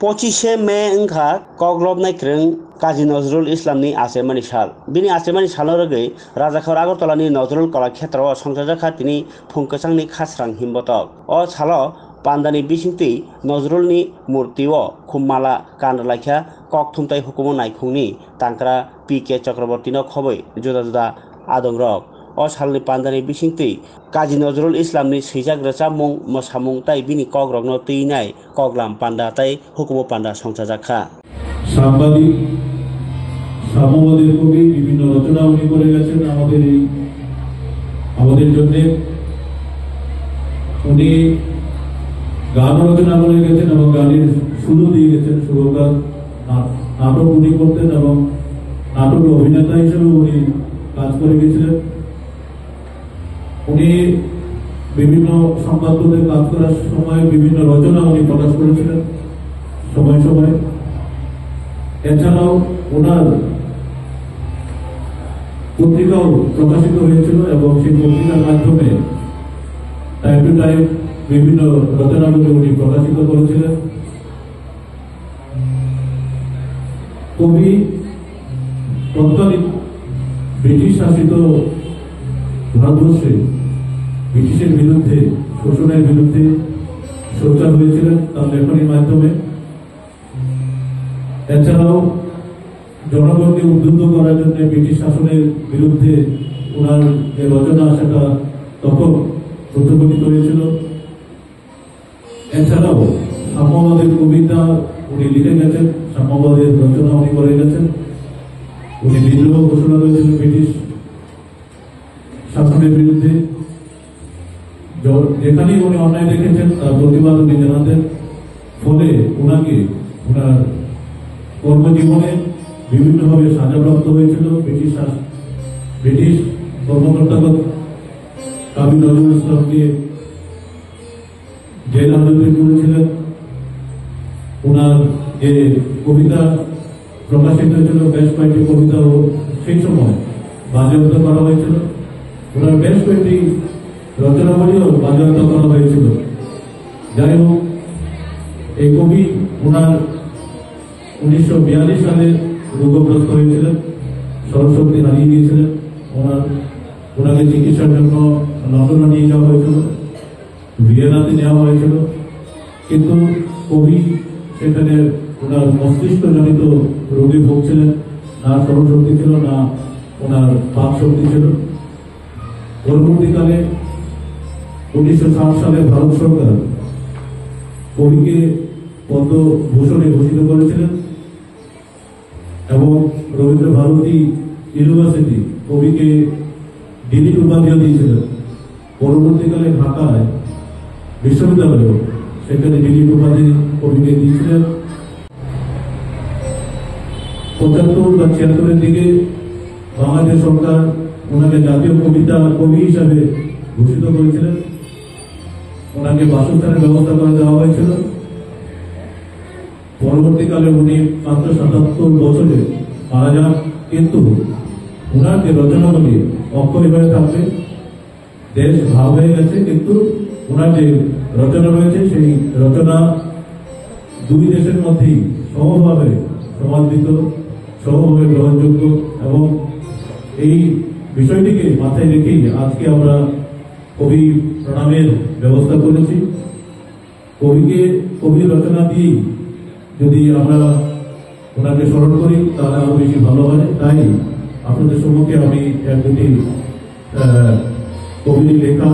25 मे ओंखा कग्लबनाय क्रों काजी नजरुल इस्लामनि आसेमानि साल बिनि आसेमानि साल रगै राजाखर आगरतलानि नजरुल कलाक्षेत्र संसारजाखा तिनि फुंकसांनि खास्रां हिमबतक अ साल पान्दानि बिसिंति नजरुलनि मूर्तिओ खुम्माला कानलाख्या कक थुमताय हुकुम नायखुंनि तांक्रा पि.के. चक्रवर्तीनो खबै जुदा जुदा आदंरक अ सालनि पान्दानि बिसिंति काजी नजरुल इस्लामनि सैजाक रोचा मुं मोसामुं ताई बिनि कग्रगनो तैनाय कगलाम पान्दा ताई हुकुम पान्दा संसारजाखा সাংবাদিক সাম্যবাদের কবি বিভিন্ন রচনা উনি করে গেছেন আমাদের জন্য উনি গান রচনা করে গেছেন এবং গানের সুরও দিয়ে গেছেন সুরকার নাটক উনি করতেন এবং নাটক অভিনেতা হিসেবে উনি কাজ করে গেছিলেন উনি বিভিন্ন সংবাদপত্রে কাজ করার সময় বিভিন্ন রচনা উনি প্রকাশ করেছিলেন সময় সময় এছাড়াও ওনার পত্রিকাও প্রকাশিত হয়েছিল এবং সেই পত্রিকার মাধ্যমে টাইম টু টাইম বিভিন্ন রচনাগুলি উনি প্রকাশিত করেছিলেন কবি তৎকালীন ব্রিটিশ শাসিত ভারতবর্ষে ব্রিটিশের বিরুদ্ধে শোষণের বিরুদ্ধে সোচ্চার হয়েছিলেন তার লেখনীর মাধ্যমে এছাড়াও জনগণকে উদ্বুদ্ধ করার জন্য ব্রিটিশ শাসনের বিরুদ্ধে ওনার যে রচনা সেটা তখন প্রতিফলিত হয়েছিল এছাড়াও সাম্যবাদের কবিতা উনি লিখে গেছেন সাম্যবাদের রচনা উনি করে গেছেন উনি বিদ্রোহ ঘোষণা করেছিলেন ব্রিটিশ শাসনের বিরুদ্ধে যেখানেই উনি অন্যায় দেখেছেন তার প্রতিবাদ উনি জানাতেন ফলে ওনাকে ওনার কর্মজীবনে বিভিন্নভাবে সাজাপ্রাপ্ত হয়েছিল ব্রিটিশ কর্মকর্তাগণ কাজী নজরুল ইসলামকে জেল হাজতে করেছিলেন ওনার যে কবিতা প্রকাশিত হয়েছিল বেশ কয়েকটি কবিতাও সেই সময় বাজেয়াপ্ত করা হয়েছিল ওনার বেশ কয়েকটি রচনাবলীও বাজেয়াপ্ত করা হয়েছিল যাই হোক এই কবি ওনার 1942 সালে রোগগ্রস্ত হয়েছিলেন স্মরণশক্তি হারিয়ে গিয়েছিলেন ওনাকে চিকিৎসার জন্য লন্ডনে নিয়ে যাওয়া হয়েছিল ভিয়েনাতে নেওয়া হয়েছিল কিন্তু কবি সেখানে ওনার মস্তিষ্ক জনিত রোগে ভুগছিলেন না স্মরণশক্তি ছিল না ওনার বাক শক্তি ছিল পরবর্তীকালে 1960 সালে ভারত সরকার কবিকে পদ্মভূষণে ভূষিত করেছিলেন এবং রবীন্দ্র ভারতী ইউনিভার্সিটি কবিকে ডিলিট উপাধিও দিয়েছিলেন পরবর্তীকালে ঢাকায় বিশ্ববিদ্যালয় সেখানে ডিলিট উপাধি কবিকে দিয়েছিলেন 75 বা 76 এর দিকে বাংলাদেশ সরকার ওনাকে জাতীয় কবি হিসাবে ঘোষিত করেছিলেন ওনাকে বাসস্থানের ব্যবস্থা করে দেওয়া হয়েছিল পরবর্তীকালে উনি মাত্র 77 বছরে মারা যান কিন্তু ওনার যে রচনাগুলি অক্ষরিভাবে থাকবে দেশ ভাব হয়ে গেছে কিন্তু ওনার যে রচনা রয়েছে সেই রচনা দুই দেশের মধ্যেই সহজভাবে সমাদৃত সহজভাবে গ্রহণযোগ্য এবং এই বিষয়টিকে মাথায় রেখেই আজকে আমরা কবি প্রণামের ব্যবস্থা করেছি কবির রচনা দিয়েই যদি আমরা ওনাকে স্মরণ করি তাহলে আরো বেশি ভালো হয় তাই আপনাদের সম্মুখে আমি এক দুটি কবির লেখা